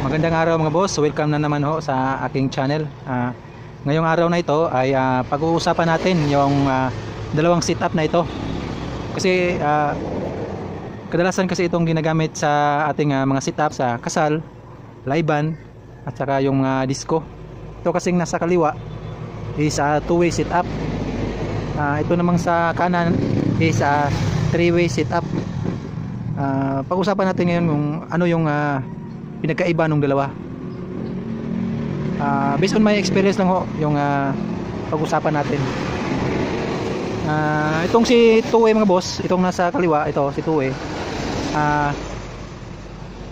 Magandang araw mga boss, welcome na naman ho sa aking channel. Ngayong araw na ito ay pag-uusapan natin yung dalawang setup na ito. Kasi kadalasan kasi itong ginagamit sa ating mga setup sa kasal, live band at saka yung mga disco. Ito kasing nasa kaliwa is two-way setup. Ito namang sa kanan is three-way setup. Pag-usapan natin ngayon kung ano yung pinagkaiba ng dalawa. Based on my experience lang ho yung pag-usapan natin. Itong si two-way mga boss, itong nasa kaliwa, ito si two-way.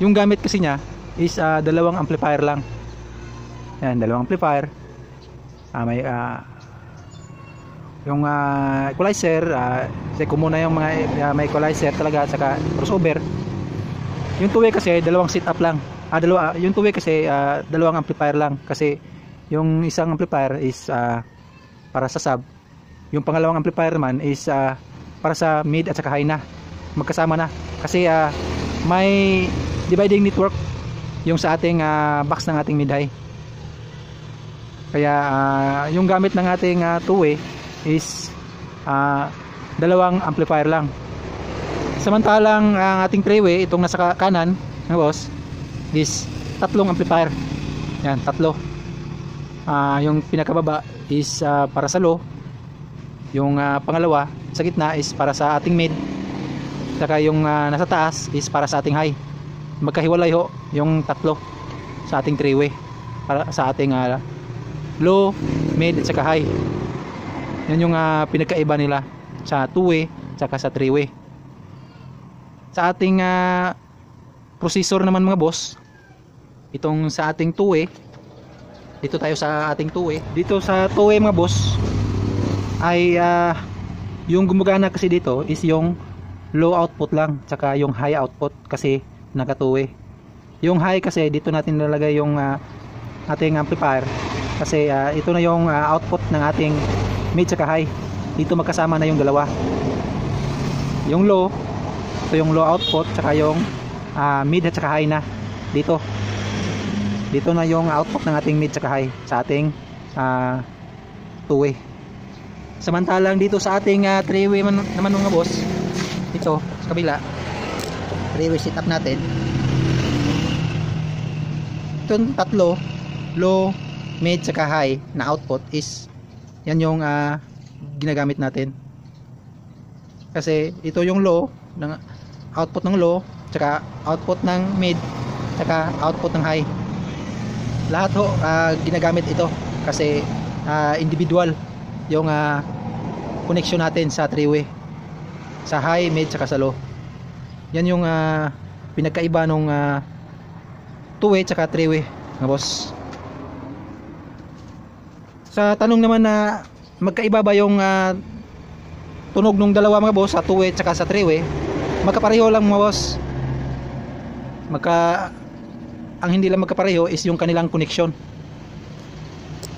Yung gamit kasi niya is dalawang amplifier lang. Yan, dalawang amplifier. May yung equalizer, kasi kumuna yung mga may equalizer talaga at saka crossover. Yung two-way kasi dalawang setup lang. Yung two-way kasi dalawang amplifier lang kasi yung isang amplifier is para sa sub. Yung pangalawang amplifier naman is para sa mid at saka high na. Magkasama na kasi may dividing network yung sa ating box ng ating mid high. Kaya yung gamit ng ating two-way is dalawang amplifier lang. Samantalang ang ating three-way, itong nasa kanan ng boss, is tatlong amplifier. Yan, tatlo. Yung pinakababa is para sa low. Yung pangalawa sa gitna is para sa ating mid. Saka yung nasa taas is para sa ating high. Magkahiwalay ho yung tatlo sa ating three-way. Para sa ating low, mid at saka high. Yan yung pinagkaiba nila sa two-way at saka sa three-way. Sa ating processor naman mga boss, itong sa ating two-way, dito tayo sa ating two-way. Dito sa two-way mga boss ay yung gumagana kasi dito is yung low output lang tsaka yung high output kasi naka two-way. Yung high kasi dito natin nilalagay yung ating amplifier kasi ito na yung output ng ating mid tsaka high. Dito magkasama na yung dalawa. Yung low, ito yung low output tsaka yung mid at saka high na dito na yung output ng ating mid at saka high sa ating two-way. Samantalang dito sa ating three-way naman mga boss, ito sa kabila, three-way setup natin, itong tatlo low, mid at saka high na output is yan yung ginagamit natin kasi ito yung low ng output ng low tsaka output ng mid tsaka output ng high. Lahat ho ginagamit ito kasi individual yung connection natin sa three-way, sa high, mid tsaka sa low. Yan yung pinagkaiba nung two-way tsaka three-way mga boss. Sa tanong naman na magkaiba ba yung tunog ng dalawa mga boss sa two-way tsaka sa three-way, magkapareho lang mga boss. Ang hindi lang magkapareho is yung kanilang connection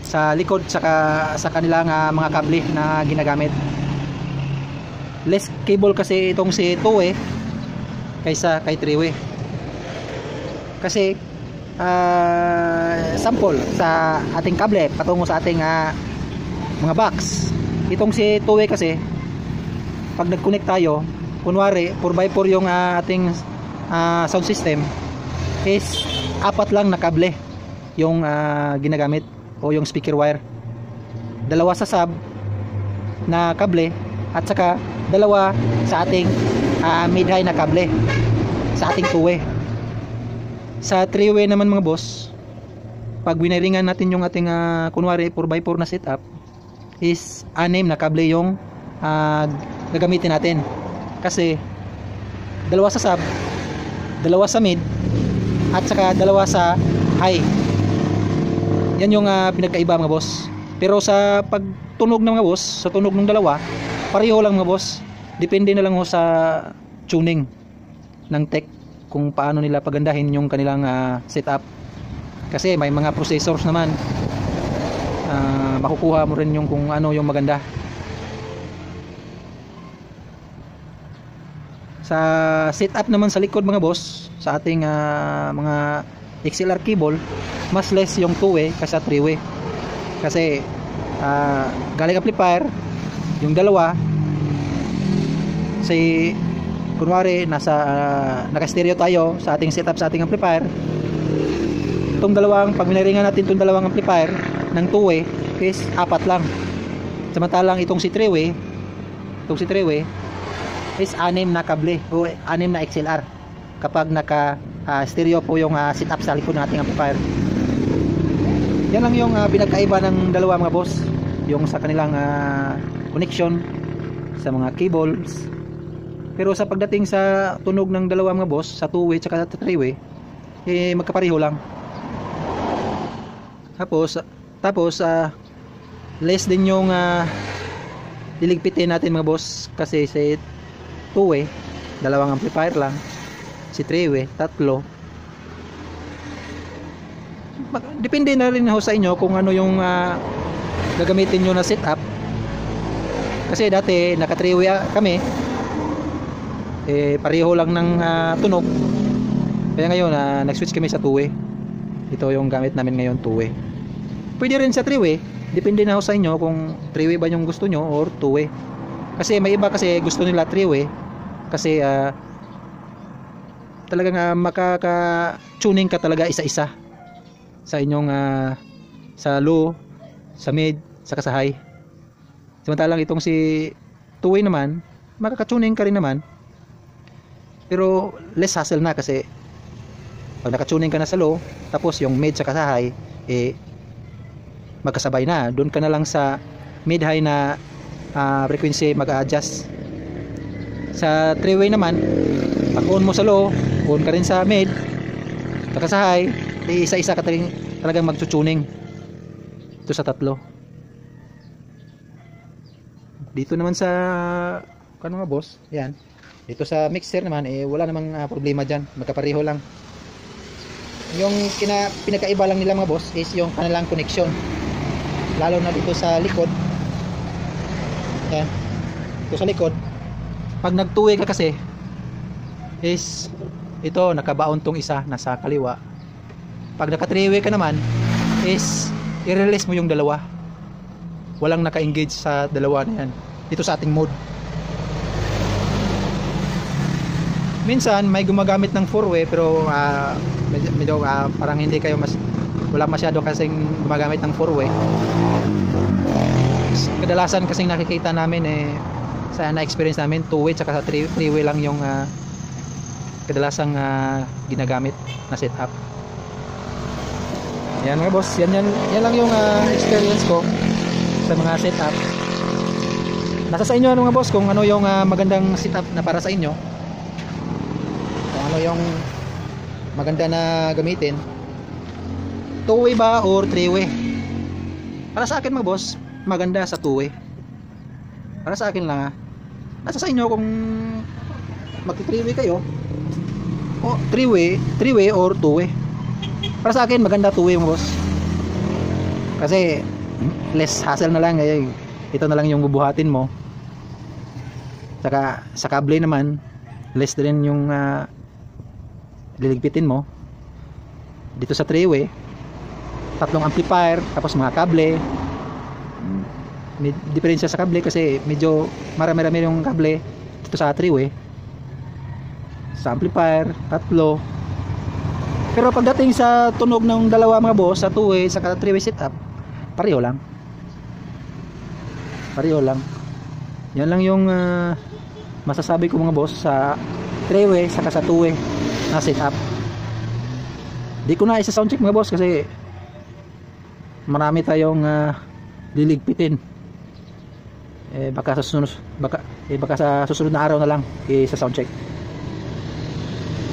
sa likod saka sa kanilang mga kable na ginagamit. Less cable kasi itong si two-way kaysa kay three-way. Kasi sample sa ating kable patungo sa ating mga box. Itong si two-way kasi pag nag-connect tayo, kunwari 4x4 yung ating sound system is apat lang na kable yung ginagamit o yung speaker wire. Dalawa sa sub na kable at saka dalawa sa ating mid-high na kable sa ating two-way. Sa three-way naman mga boss, pag winaringan natin yung ating kunwari 4x4 na setup is 6 na kable yung gagamitin natin kasi dalawa sa sub, dalawa sa mid at saka dalawa sa high. Yan yung pinagkaiba mga boss. Pero sa pagtunog ng mga boss, sa tunog ng dalawa, pareho lang mga boss. Depende na lang ho sa tuning ng tech kung paano nila pagandahin yung kanilang setup. Kasi may mga processors naman makukuha mo rin yung kung ano yung maganda. Sa setup naman sa likod mga boss, sa ating mga XLR cable, mas less yung 2-way kaysa 3-way. Kasi galing amplifier yung dalawa, si kunwari naka-stereo tayo sa ating setup sa ating amplifier. Itong dalawang, pag minaringan natin itong dalawang amplifier ng 2-way is 4 lang. Samantalang itong si 3-way is 6 na kable o 6 na XLR kapag naka stereo po yung setup sa likod ng ating amplifier. Yan lang yung pinagkaiba ng dalawa mga boss, yung sa kanilang connection sa mga cables. Pero sa pagdating sa tunog ng dalawa mga boss, sa 2-way at sa 3-way, magkapareho lang. Tapos less din yung liligpitin natin mga boss, kasi sa 2-way dalawang amplifier lang, si 3-way 3. Depende na rin ho sa inyo kung ano yung gagamitin nyo na setup. Kasi dati naka 3-way kami, pareho lang ng tunog. Kaya ngayon nag-switch kami sa 2-way. Ito yung gamit namin ngayon, 2-way. Pwede rin sa 3-way, depende na ho sa inyo kung 3-way ba yung gusto nyo or 2-way. Kasi may iba kasi gusto nila 3-way kasi talagang makaka-tuning ka talaga isa-isa sa inyong sa low, sa mid, sa high. Samantalang itong si 2-way naman, makaka-tuning ka rin naman, pero less hassle na kasi pag naka-tuning ka na sa low, tapos yung mid sa high magkasabay na. Doon ka na lang sa mid-high na frequency mag-adjust. Sa 3-way naman, pag on mo sa low, on ka rin sa mid, saka sa high, isa-isa ka talagang mag-tuning. Ito sa 3. Dito naman sa mga boss, yan. Dito sa mixer naman, wala namang problema dyan. Magkapareho lang. Yung pinakaiba lang nila mga boss is yung kanilang connection. Lalo na dito sa likod. Yan. Dito sa likod. Pag nag-2-way ka kasi, is ito, nakabaon tong isa, nasa kaliwa. Pag naka 3-way ka naman, is i-release mo yung dalawa. Walang naka-engage sa dalawa na yan. Dito sa ating mode. Minsan may gumagamit ng 4-way pero medyo parang hindi kayo wala masyado kasing gumagamit ng 4-way. Kadalasan kasing nakikita namin sa na-experience namin 2-way at sa 3-way lang yung kadalasang ginagamit na setup. Yan mga boss, yan lang yung experience ko sa mga setup. Nasa sa inyo mga boss kung ano yung magandang setup na para sa inyo. Kung ano yung maganda na gamitin, 2-way ba or 3-way? Para sa akin mga boss, maganda sa 2-way. Para sa akin lang nasa sa inyo kung magti 3-way kayo o 3-way or 2-way. Para sa akin maganda 2-way mga boss, kasi less hassle na lang. Ito na lang yung bubuhatin mo, saka sa kable naman less din yung liligpitin mo. Dito sa 3-way 3 amplifier tapos mga kable. May diferensya sa kable kasi medyo marami-rami yung kable dito sa 3-way. Sa amplifier 3. Pero pagdating sa tunog ng dalawa mga boss, sa 2-way sa 3-way setup, pareho lang. Yan lang yung masasabi ko mga boss sa 3-way saka sa 2-way na setup. Di ko na isa sound check mga boss kasi marami tayong liligpitin. Baka sa susunod na araw na lang sa sound check.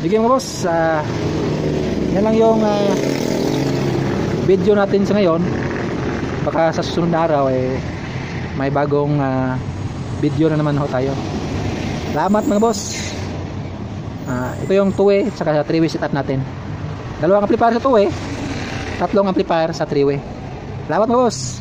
Bigyan mga boss, yan lang yung video natin sa ngayon. Baka sa susunod na araw may bagong video na naman ho tayo. Salamat mga boss. Ito yung 2-way at saka 3-way setup natin. 2 amplifier sa 2-way, 3 amplifier sa 3-way. Salamat mga boss.